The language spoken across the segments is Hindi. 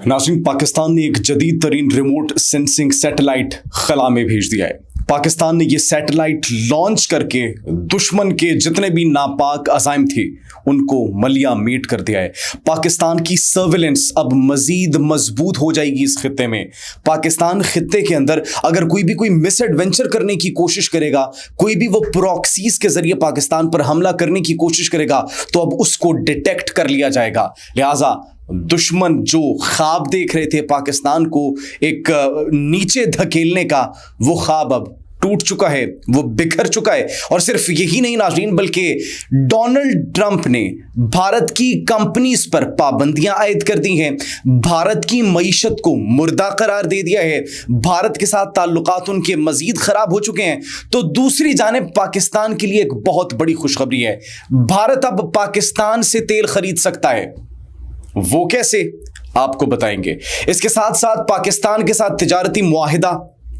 नाज़रीन, पाकिस्तान ने एक जदीद तरीन रिमोट सेंसिंग सैटेलाइट खला में भेज दिया है। पाकिस्तान ने ये सैटेलाइट लॉन्च करके दुश्मन के जितने भी नापाक अज़ाइम थे उनको मलिया मेट कर दिया है। पाकिस्तान की सर्विलेंस अब मजीद मजबूत हो जाएगी इस खित्ते में। पाकिस्तान खित्ते के अंदर अगर कोई मिस एडवेंचर करने की कोशिश करेगा, कोई भी वो प्रॉक्सीज के जरिए पाकिस्तान पर हमला करने की कोशिश करेगा तो अब उसको डिटेक्ट कर लिया जाएगा। लिहाजा दुश्मन जो ख्वाब देख रहे थे पाकिस्तान को एक नीचे धकेलने का, वो ख्वाब अब टूट चुका है, वो बिखर चुका है। और सिर्फ यही नहीं नाज़रीन, बल्कि डोनाल्ड ट्रंप ने भारत की कंपनीज पर पाबंदियां आयद कर दी हैं, भारत की मईशत को मुर्दा करार दे दिया है, भारत के साथ ताल्लुकात उनके मजीद खराब हो चुके हैं। तो दूसरी जानिब पाकिस्तान के लिए एक बहुत बड़ी खुशखबरी है। भारत अब पाकिस्तान से तेल खरीद सकता है। वो कैसे, आपको बताएंगे। इसके साथ साथ पाकिस्तान के साथ तिजारती मुआहिदा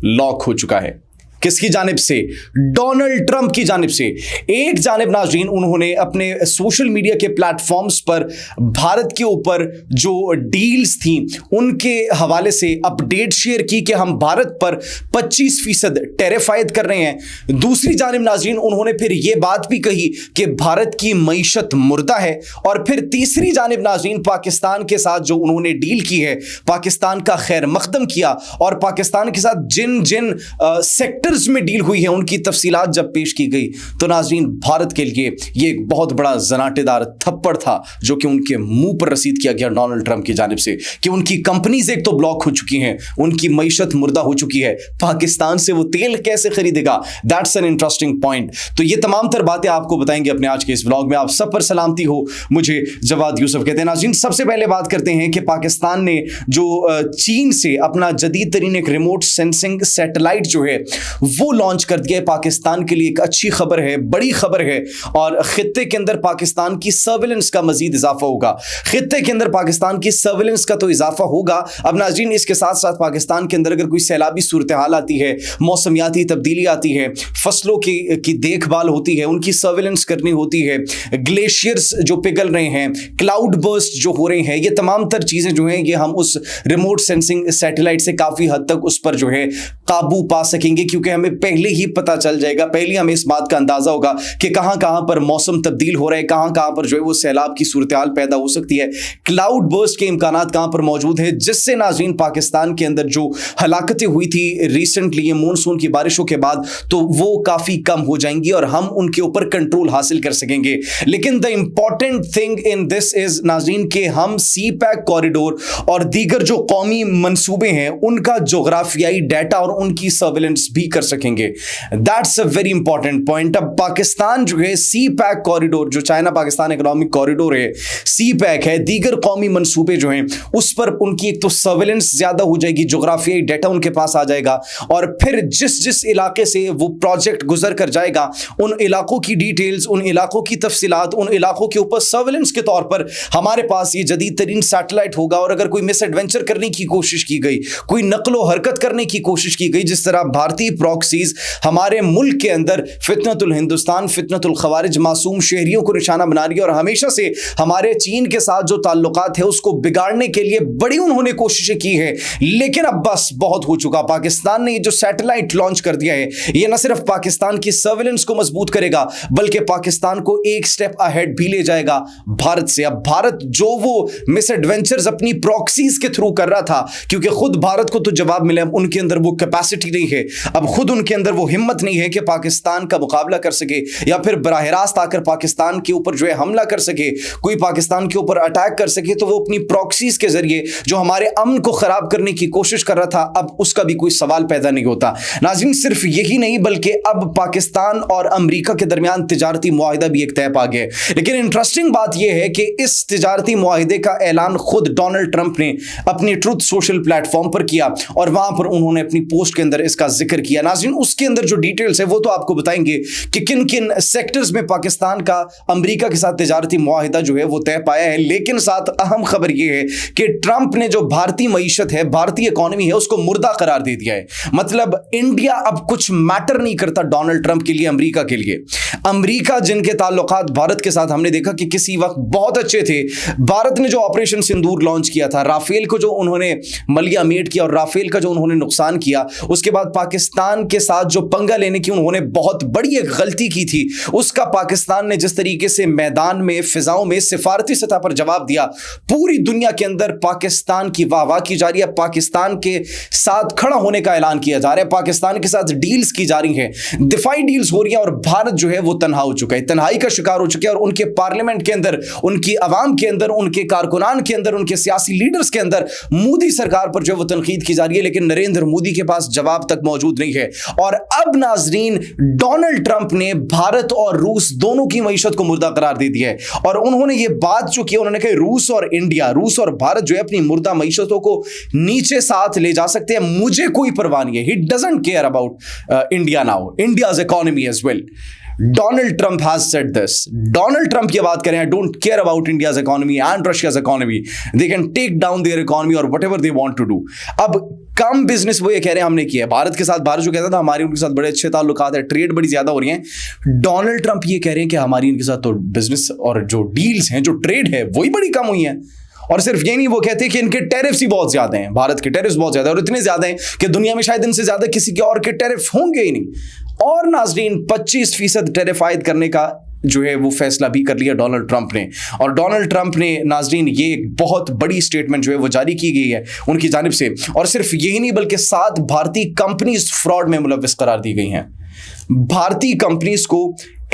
लॉक हो चुका है। किसकी जानिब से? डोनाल्ड ट्रंप की जानिब से। एक जानिब नाज़रीन उन्होंने अपने सोशल मीडिया के प्लेटफॉर्म्स पर भारत के ऊपर जो डील्स थी उनके हवाले से अपडेट शेयर की कि हम भारत पर 25% टैरिफ आयद कर रहे हैं। दूसरी जानिब नाज़रीन उन्होंने फिर यह बात भी कही कि भारत की मईशत मुर्दा है। और फिर तीसरी जानिब नाज़रीन पाकिस्तान के साथ जो उन्होंने डील की है, पाकिस्तान का खैर मकदम किया और पाकिस्तान के साथ जिन जिन सेक्टर में डील हुई है उनकी तफसीलात जब पेश की गई तो नाज़रीन भारत के लिए यह एक बहुत बड़ा जनाटेदार थप्पड़ था जो कि उनके मुंह पर रसीद किया गया डोनाल्ड ट्रंप की जानिब से कि उनकी कंपनीज एक तो ब्लॉक हो चुकी हैं, उनकी मईशत मुर्दा हो चुकी है, पाकिस्तान से वो तेल कैसे खरीदेगा। That's an interesting point. तो ये तमाम तर बातें आपको बताएंगे अपने आज के इस व्लॉग में। आप सब पर सलामती हो, मुझे जवाद यूसुफ कहते हैं। नाज़रीन सबसे पहले बात करते हैं कि पाकिस्तान ने जो चीन से अपना जदीद तरीन एक रिमोट सेंसिंग सैटेलाइट जो है वो लॉन्च कर दिया है। पाकिस्तान के लिए एक अच्छी खबर है, बड़ी खबर है। और खित्ते के अंदर पाकिस्तान की सर्विलेंस का मजीद इजाफा होगा। खित्ते के अंदर पाकिस्तान की सर्विलेंस का तो इजाफा होगा। अब नाज़रीन इसके साथ साथ पाकिस्तान के अंदर अगर कोई सैलाबी सूरत हाल आती है, मौसमियाती तब्दीली आती है, फसलों की देखभाल होती है, उनकी सर्विलेंस करनी होती है, ग्लेशियर्स जो पिघल रहे हैं, क्लाउड बर्स्ट जो हो रहे हैं, ये तमाम तर चीज़ें जो हैं ये हम उस रिमोट सेंसिंग सैटेलाइट से काफ़ी हद तक उस पर जो है काबू पा सकेंगे। क्योंकि हमें पहले ही पता चल जाएगा, पहले हमें इस बात का अंदाजा होगा कि कहां कहां पर मौसम तब्दील हो रहा है, कहां कहां पर जो है वो सैलाब की सूरत हाल पैदा हो सकती है, क्लाउड बर्स्ट के इम्कानात कहां पर मौजूद है, जिससे नाज़रीन पाकिस्तान के अंदर जो हलाकतें हुई थी रिसेंटली ये मानसून की बारिशों के बाद, तो वो काफी कम हो जाएंगी और हम उनके ऊपर कंट्रोल हासिल कर सकेंगे। लेकिन the important thing in this is नाज़रीन के हम सी पैक कॉरिडोर और दीगर जो कौमी मंसूबे हैं उनका जोग्राफियाई डाटा और उनकी सर्विलेंस भी कर सकेंगे। That's a very important point. अब पाकिस्तान जो है सी पैक कॉरिडोर, जो चाइना पाकिस्तान इकोनॉमिक कॉरिडोर है, सी पैक है, दीगर कौमी मंसूबे जो हैं उस पर उनकी एक तो सर्विलेंस ज्यादा हो जाएगी, जोग्राफियाई डाटा उनके पास आ जाएगा और फिर जिस इलाके से वो प्रोजेक्ट गुजर कर जाएगा उन इलाकों की डिटेल्स, उन इलाकों की तफसीलात, उन इलाकों के ऊपर सर्विलेंस के तौर पर हमारे पास ये जदीद तरीन सैटेलाइट होगा। और अगर कोई मिस एडवेंचर करने की कोशिश की गई, कोई नकलो हरकत करने की कोशिश की गई, जिस तरह भारतीय प्रॉक्सीज हमारे मुल्क के अंदर फितनतुल हिंदुस्तान, फितनतुल खवारिज मासूम शहरियों को निशाना बना रही है और हमेशा से हमारे चीन के साथ जो ताल्लुकात है उसको बिगाड़ने के लिए बड़ी उन्होंने कोशिशें की है। लेकिन अब बस बहुत हो चुका। पाकिस्तान ने ये जो सैटेलाइट लॉन्च कर दिया है ये न सिर्फ पाकिस्तान की सर्विलेंस को मजबूत करेगा बल्कि पाकिस्तान को एक स्टेप अहेड भी ले जाएगा भारत से। अब भारत जो वो मिस एडवेंचर्स अपनी प्रॉक्सीज के थ्रू कर रहा था, क्योंकि खुद भारत को तो जवाब मिले, अब उनके अंदर वो कैपेसिटी नहीं है, अब खुद उनके अंदर वो हिम्मत नहीं है कि पाकिस्तान का मुकाबला कर सके या फिर बराह रास्त आकर पाकिस्तान के ऊपर जो है हमला कर सके, कोई पाकिस्तान के ऊपर अटैक कर सके। तो वो अपनी प्रॉक्सीज के जरिए जो हमारे अमन को खराब करने की कोशिश कर रहा था, अब उसका भी कोई सवाल पैदा नहीं होता। नाज़रीन सिर्फ यही नहीं बल्कि अब पाकिस्तान और अमेरिका के दरमियान तिजारती मुआहिदा भी एक तय पा गया है। लेकिन इंटरेस्टिंग बात यह है कि इस तिजारती मुआहिदे का ऐलान खुद डोनाल्ड ट्रंप ने अपनी ट्रुथ सोशल प्लेटफॉर्म पर किया और वहां पर उन्होंने अपनी पोस्ट के अंदर इसका जिक्र किया। दिया। नाज़रीन, उसके अंदर जो डिटेल्स है वो तो आपको बताएंगे कि किन किन सेक्टर्स में पाकिस्तान का अमेरिका के साथ तिजारती मुआहिदा जो है वो तय पाया है। लेकिन साथ अहम खबर ये है कि ट्रंप ने जो भारतीय मईशत है, भारतीय इकोनॉमी है, उसको मुर्दा करार दे दिया है। मतलब इंडिया अब कुछ मैटर नहीं करता डोनाल्ड ट्रंप के लिए, अमेरिका के लिए। अमेरिका जिनके ताल्लुकात भारत के साथ हमने देखा कि किसी वक्त बहुत अच्छे थे, भारत ने जो ऑपरेशन सिंदूर लॉन्च किया था, राफेल को जो उन्होंने मलिया मेट किया और राफेल का जो उन्होंने नुकसान किया, उसके बाद पाकिस्तान के साथ जो पंगा लेने की उन्होंने बहुत बड़ी एक गलती की थी, उसका पाकिस्तान ने जिस तरीके से मैदान में, फिजाओं में सिफारती सतह पर जवाब दिया, पूरी दुनिया के अंदर पाकिस्तान की वाहवाह की जा रही है, पाकिस्तान के साथ खड़ा होने का ऐलान किया जा रहा है, पाकिस्तान के साथ डील्स की जा रही हैं, दिफाई डील्स हो रही हैं और भारत जो है वो तन्हा हो चुका है, तन्हाई का शिकार हो चुका है। और उनके पार्लियामेंट के अंदर, उनकी अवाम के अंदर, उनके कारकुनान के अंदर, उनके सियासी लीडर्स के अंदर मोदी सरकार पर जो वो तनकीद की जा रही है, लेकिन नरेंद्र मोदी के पास जवाब तक मौजूद नहीं है। और अब नाजरीन, डोनाल्ड ट्रंप ने भारत और रूस दोनों की मईशत को मुर्दा करार दे दिया है। और उन्होंने ये बात जो की, उन्होंने कहा रूस और इंडिया, रूस और भारत जो है अपनी मुर्दा मईशतों को नीचे साथ ले जा सकते हैं, मुझे कोई परवाह नहीं है। He doesn't care about India now, India's economy as well. Donald Trump has said this. Donald Trump ये बात करें, I don't care about India's economy and Russia's economy. They can take down their economy or whatever they want to do. अब कम बिजनेस वो ये कह रहे हैं हमने किया भारत के साथ। भारत जो कहता था हमारी उनके साथ बड़े अच्छे ताल्लुकात है, ट्रेड बड़ी ज्यादा हो रही है। डोनाल्ड ट्रंप ये कह रहे हैं कि हमारी इनके साथ तो बिजनेस और जो डील्स हैं, जो ट्रेड है, वही बड़ी कम हुई है। और सिर्फ ये नहीं, वो कहते हैं कि इनके टैरिफ्स ही बहुत ज्यादा हैं, भारत के टैरिफ्स बहुत ज्यादा है, और इतने ज्यादा हैं कि दुनिया में शायद इनसे ज्यादा किसी के और के टैरिफ होंगे ही नहीं। और नाजरीन, 25% टैरिफ आयद करने का जो है वो फैसला भी कर लिया डोनाल्ड ट्रंप ने। और डोनाल्ड ट्रंप ने नाजरीन ये एक बहुत बड़ी स्टेटमेंट जो है वो जारी की गई है उनकी जानिब से। और सिर्फ यही नहीं, बल्कि 7 भारतीय कंपनीज फ्रॉड में मुलव्विस करार दी गई हैं। भारतीय कंपनीज को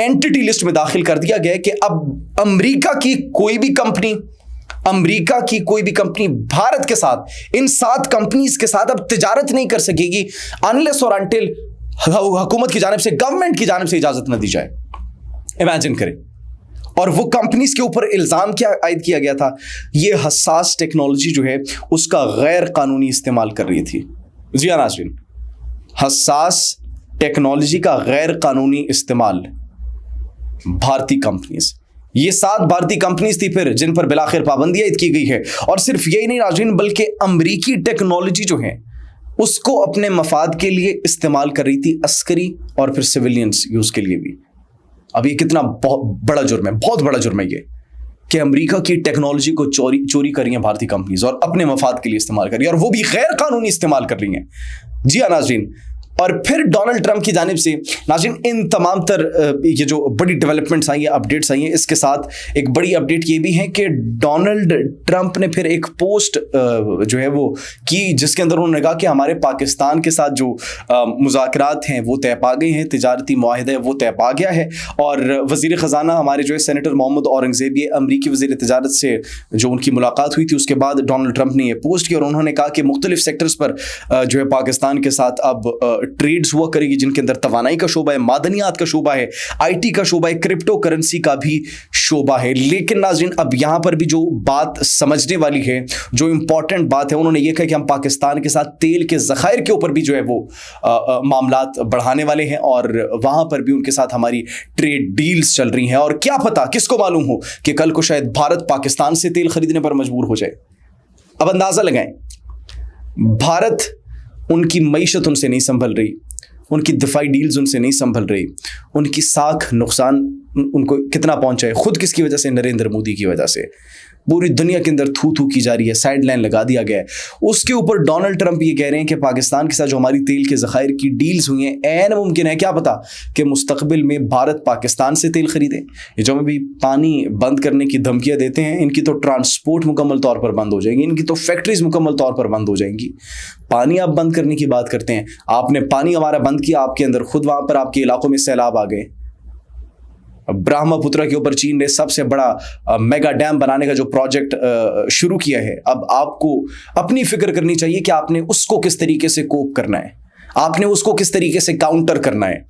एंटिटी लिस्ट में दाखिल कर दिया गया है कि अब अमेरिका की कोई भी कंपनी, अमेरिका की कोई भी कंपनी भारत के साथ, इन 7 कंपनीज के साथ अब तिजारत नहीं कर सकेगी अनलेस और अनटिल हुकूमत की जानिब से, गवर्नमेंट की जानिब से इजाजत न दी जाए। इमेजिन करें। और वो कंपनीज के ऊपर इल्जाम क्या आयद किया गया था, ये हसास टेक्नोलॉजी जो है उसका गैर कानूनी इस्तेमाल कर रही थी। जी हाँ नाज़रीन, हसास टेक्नोलॉजी का गैर कानूनी इस्तेमाल भारतीय कंपनीज, ये 7 भारतीय कंपनीज थी फिर जिन पर बिलाखिर पाबंदी आयद की गई है। और सिर्फ यही नहीं नाज़रीन, बल्कि अमरीकी टेक्नोलॉजी जो है उसको अपने मफाद के लिए इस्तेमाल कर रही थी, अस्करी और फिर सिविलियंस यूज के लिए भी। अब ये कितना बहुत बड़ा जुर्म है, बहुत बड़ा जुर्म है ये, कि अमेरिका की टेक्नोलॉजी को चोरी कर रही हैं भारतीय कंपनीज और अपने मफाद के लिए इस्तेमाल कर रही है, और वो भी गैर कानूनी इस्तेमाल कर रही हैं। जी हाँ नाज़रीन। और फिर डोनाल्ड ट्रंप की जानिब से नाज़रीन इन तमाम तर ये जो बड़ी डेवलपमेंट्स आई हैं, अपडेट्स आई हैं, इसके साथ एक बड़ी अपडेट ये भी है कि डोनाल्ड ट्रंप ने फिर एक पोस्ट जो है वो की, जिसके अंदर उन्होंने कहा कि हमारे पाकिस्तान के साथ जो मुज़ाकरात हैं वो तय पा गए हैं, तिजारती मुआहिदा है वो तय पा गया है। और वज़ीर ख़जाना हमारे जो है सेनेटर मोहम्मद औरंगज़ेब, ये अमरीकी वज़ीर तिजारत से जो उनकी मुलाकात हुई थी, उसके बाद डोनाल्ड ट्रंप ने ये पोस्ट की और उन्होंने कहा कि मुख्तलिफ सेक्टर्स पर जो है पाकिस्तान के साथ अब ट्रेड्स हुआ करेगी, जिनके अंदर तवानाई का शोबा है, मादनियात का शोबा है, आईटी का शोबा है, क्रिप्टो करेंसी का भी शोबा है। लेकिन नाज़रीन अब यहां पर भी जो बात समझने वाली है, जो इंपॉर्टेंट बात है, उन्होंने ये कहा कि हम पाकिस्तान के साथ तेल के ज़खायर के ऊपर भी जो है वो मामलात बढ़ाने वाले हैं और वहां पर भी उनके साथ हमारी ट्रेड डील्स चल रही हैं। और क्या पता, किसको मालूम हो कि कल को शायद भारत पाकिस्तान से तेल खरीदने पर मजबूर हो जाए। अब अंदाजा लगाएं, भारत, उनकी मईशत उनसे नहीं संभल रही, उनकी दिफाई डील्स उनसे नहीं संभल रही, उनकी साख नुकसान उनको कितना पहुंचा है, खुद किसकी वजह से, नरेंद्र मोदी की वजह से। पूरी दुनिया के अंदर थू थू की जा रही है, साइड लाइन लगा दिया गया है। उसके ऊपर डोनाल्ड ट्रंप ये कह रहे हैं कि पाकिस्तान के साथ जो हमारी तेल के ज़खायर की डील्स हुई हैं, ऐन मुमकिन है, क्या पता, कि मुस्तकबिल में भारत पाकिस्तान से तेल खरीदे। ये जो भी पानी बंद करने की धमकियाँ देते हैं, इनकी तो ट्रांसपोर्ट मुकम्मल तौर पर बंद हो जाएगी, इनकी तो फैक्ट्रीज मुकम्मल तौर पर बंद हो जाएंगी। पानी आप बंद करने की बात करते हैं, आपने पानी हमारा बंद किया, आपके अंदर खुद वहाँ पर आपके इलाकों में सैलाब आ गए। ब्रह्मपुत्र के ऊपर चीन ने सबसे बड़ा मेगा डैम बनाने का जो प्रोजेक्ट शुरू किया है, अब आपको अपनी फिक्र करनी चाहिए कि आपने उसको किस तरीके से कोप करना है, आपने उसको किस तरीके से काउंटर करना है।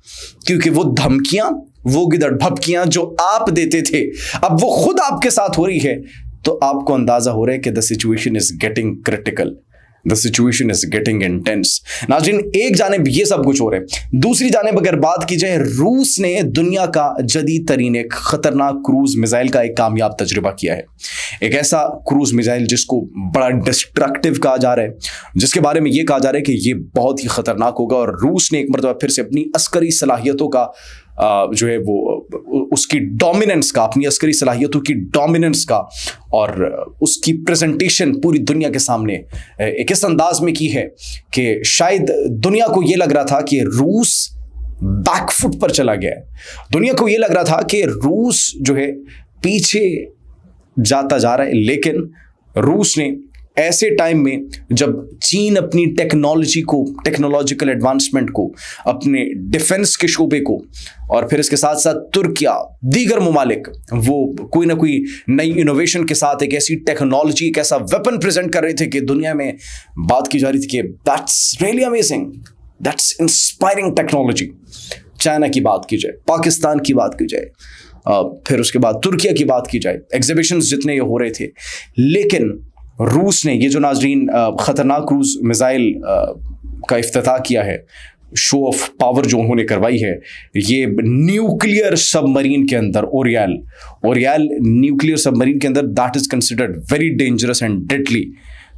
क्योंकि वो धमकियां, वो गिदड़ भपकियां जो आप देते थे, अब वो खुद आपके साथ हो रही है, तो आपको अंदाजा हो रहा है कि the situation is getting critical. The situation is getting intense. नाज़रीन, एक जानिब ये सब कुछ हो रहा है, दूसरी जानिब अगर बात की जाए, रूस ने दुनिया का जदीद तरीन एक खतरनाक क्रूज मिसाइल का एक कामयाब तजुर्बा किया है। एक ऐसा क्रूज मिसाइल जिसको बड़ा डिस्ट्रक्टिव कहा जा रहा है, जिसके बारे में ये कहा जा रहा है कि ये बहुत ही खतरनाक होगा, और रूस ने एक मरतबा फिर से अपनी अस्करी सलाहियतों का जो है वो उसकी डोमिनेंस का, अपनी अस्करी सलाहियतों की डोमिनेंस का और उसकी प्रेजेंटेशन पूरी दुनिया के सामने एक इस अंदाज में की है कि शायद दुनिया को ये लग रहा था कि रूस बैकफुट पर चला गया है। दुनिया को ये लग रहा था कि रूस जो है पीछे जाता जा रहा है, लेकिन रूस ने ऐसे टाइम में जब चीन अपनी टेक्नोलॉजी को, टेक्नोलॉजिकल एडवांसमेंट को, अपने डिफेंस के शोबे को, और फिर इसके साथ साथ तुर्किया, दीगर ममालिक वो कोई ना कोई नई इनोवेशन के साथ एक ऐसी टेक्नोलॉजी, एक ऐसा वेपन प्रेजेंट कर रहे थे कि दुनिया में बात की जा रही थी कि that's really amazing, that's inspiring technology. China की बात की जाए, पाकिस्तान की बात की जाए, फिर उसके बाद तुर्किया की बात की जाए, एग्जीबिशंस जितने ये हो रहे थे, लेकिन रूस ने ये जो नाजरीन ख़तरनाक क्रूज मिसाइल का इफ्तिताह किया है, शो ऑफ पावर जो उन्होंने करवाई है, ये न्यूक्लियर सबमरीन के अंदर, ओरियल न्यूक्लियर सबमरीन के अंदर, that is considered very dangerous and deadly.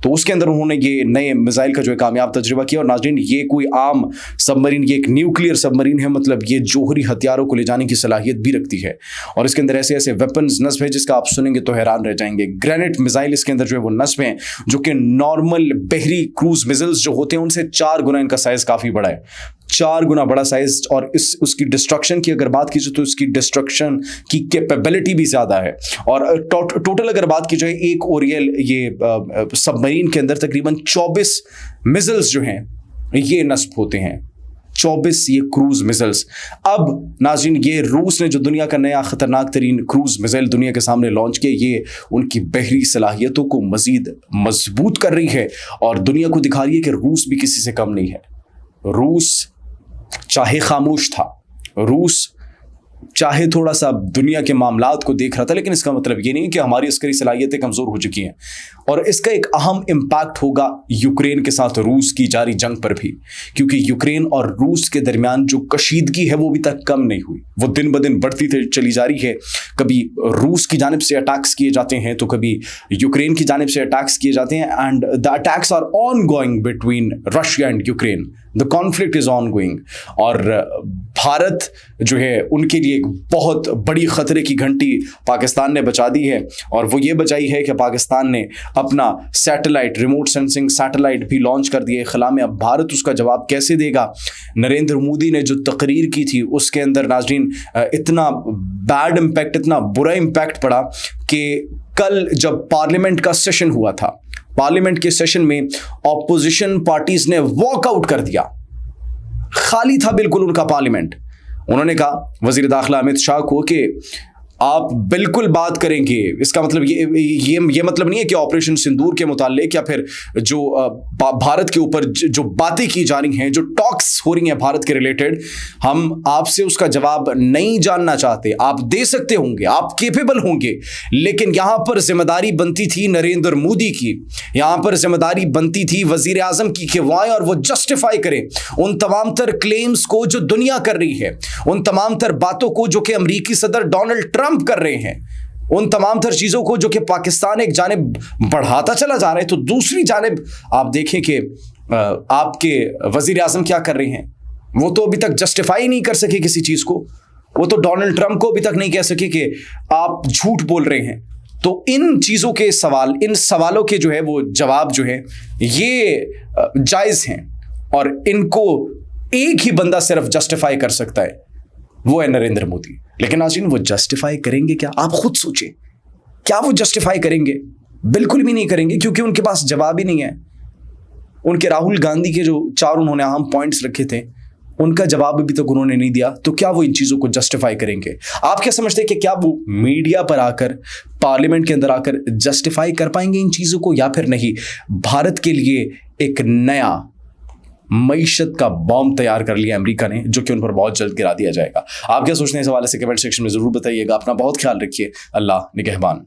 तो उसके अंदर उन्होंने ये नए मिसाइल का जो है कामयाब तजुर्बा किया। और नाज़रीन, ये कोई आम सबमरीन, ये एक न्यूक्लियर सबमरीन है, मतलब ये जोहरी हथियारों को ले जाने की सलाहियत भी रखती है, और इसके अंदर ऐसे ऐसे वेपन्स नस्ब है जिसका आप सुनेंगे तो हैरान रह जाएंगे। ग्रेनेड मिसाइल इसके अंदर जो है वो नस्ब हैं, जो कि नॉर्मल बहरी क्रूज मिसाइल्स जो होते हैं उनसे 4 गुना इनका साइज काफ़ी बड़ा है, 4 गुना बड़ा साइज। और उसकी डिस्ट्रक्शन की अगर बात की जाए तो उसकी डिस्ट्रक्शन की कैपेबिलिटी भी ज़्यादा है। और टोटल अगर बात की जाए, एक ओरियल ये सबमरीन के अंदर तकरीबन 24 मिसाइल्स जो हैं ये नस्ब होते हैं, 24 ये क्रूज मिसाइल्स। अब नाज़रीन, ये रूस ने जो दुनिया का नया खतरनाक तरीन क्रूज मिसाइल दुनिया के सामने लॉन्च किया, ये उनकी बहरी सलाहियतों को मजीद मजबूत कर रही है और दुनिया को दिखा रही है कि रूस भी किसी से कम नहीं है। रूस चाहे खामोश था, रूस चाहे थोड़ा सा दुनिया के मामलात को देख रहा था, लेकिन इसका मतलब ये नहीं कि हमारी अस्करी सलाहियतें कमज़ोर हो चुकी हैं। और इसका एक अहम इम्पैक्ट होगा यूक्रेन के साथ रूस की जारी जंग पर भी, क्योंकि यूक्रेन और रूस के दरमियान जो कशीदगी है वो अभी तक कम नहीं हुई, वो दिन ब दिन बढ़ती चली जा रही है। कभी रूस की जानिब से अटैक्स किए जाते हैं तो कभी यूक्रेन की जानिब से अटैक्स किए जाते हैं, and the attacks are ongoing between Russia and Ukraine, the conflict is ongoing. और भारत जो है उनके लिए एक बहुत बड़ी खतरे की घंटी पाकिस्तान ने बचा दी है, और वो ये बचाई है कि पाकिस्तान ने अपना सैटेलाइट, रिमोट सेंसिंग सैटेलाइट भी लॉन्च कर दिए खला में। अब भारत उसका जवाब कैसे देगा? नरेंद्र मोदी ने जो तकरीर की थी उसके अंदर नाजरीन इतना बैड इम्पैक्ट, इतना बुरा इम्पैक्ट पड़ा कि कल जब पार्लियामेंट का सेशन हुआ था, पार्लियामेंट के सेशन में ऑपोजिशन पार्टीज ने वॉकआउट कर दिया, खाली था बिल्कुल उनका पार्लियामेंट। उन्होंने कहा वजीर दाखिला अमित शाह को कि आप बिल्कुल बात करेंगे, इसका मतलब ये मतलब नहीं है कि ऑपरेशन सिंदूर के मुताल्लिक या फिर जो भारत के ऊपर जो बातें की जा रही हैं, जो टॉक्स हो रही हैं भारत के रिलेटेड, हम आपसे उसका जवाब नहीं जानना चाहते। आप दे सकते होंगे, आप केपेबल होंगे, लेकिन यहां पर जिम्मेदारी बनती थी नरेंद्र मोदी की, यहां पर जिम्मेदारी बनती थी वजीर आजम की कि वो आए और वो जस्टिफाई करें उन तमाम तर क्लेम्स को जो दुनिया कर रही है, उन तमाम तर बातों को जो कि अमेरिकी सदर डोनाल्ड ट्रंप कर रहे हैं, उन तमाम तर चीजों को जो कि पाकिस्तान एक जानिब बढ़ाता चला जा रहा है, तो दूसरी जानिब आप देखें कि आपके वजीर आजम क्या कर रहे हैं। वो तो अभी तक जस्टिफाई नहीं कर सके किसी चीज को, वो तो डोनाल्ड ट्रंप को अभी तक नहीं कह सके कि आप झूठ बोल रहे हैं। तो इन चीजों के सवाल, इन सवालों के जो है वो जवाब जो है ये जायज हैं, और इनको एक ही बंदा सिर्फ जस्टिफाई कर सकता है, वो है नरेंद्र मोदी। लेकिन नाज़रीन, वो जस्टिफाई करेंगे क्या? आप खुद सोचें, क्या वो जस्टिफाई करेंगे? बिल्कुल भी नहीं करेंगे, क्योंकि उनके पास जवाब ही नहीं है। उनके राहुल गांधी के जो 4 उन्होंने अहम पॉइंट्स रखे थे, उनका जवाब अभी तक उन्होंने नहीं दिया, तो क्या वो इन चीज़ों को जस्टिफाई करेंगे? आप क्या समझते हैं कि क्या वो मीडिया पर आकर, पार्लियामेंट के अंदर आकर जस्टिफाई कर पाएंगे इन चीज़ों को, या फिर नहीं? भारत के लिए एक नया मईशत का बॉम्ब तैयार कर लिया अमेरिका ने, जो कि उन पर बहुत जल्द गिरा दिया जाएगा। आप क्या सोचते हैं इस हवाले से कमेंट सेक्शन में जरूर बताइएगा। अपना बहुत ख्याल रखिए। अल्लाह निगहबान।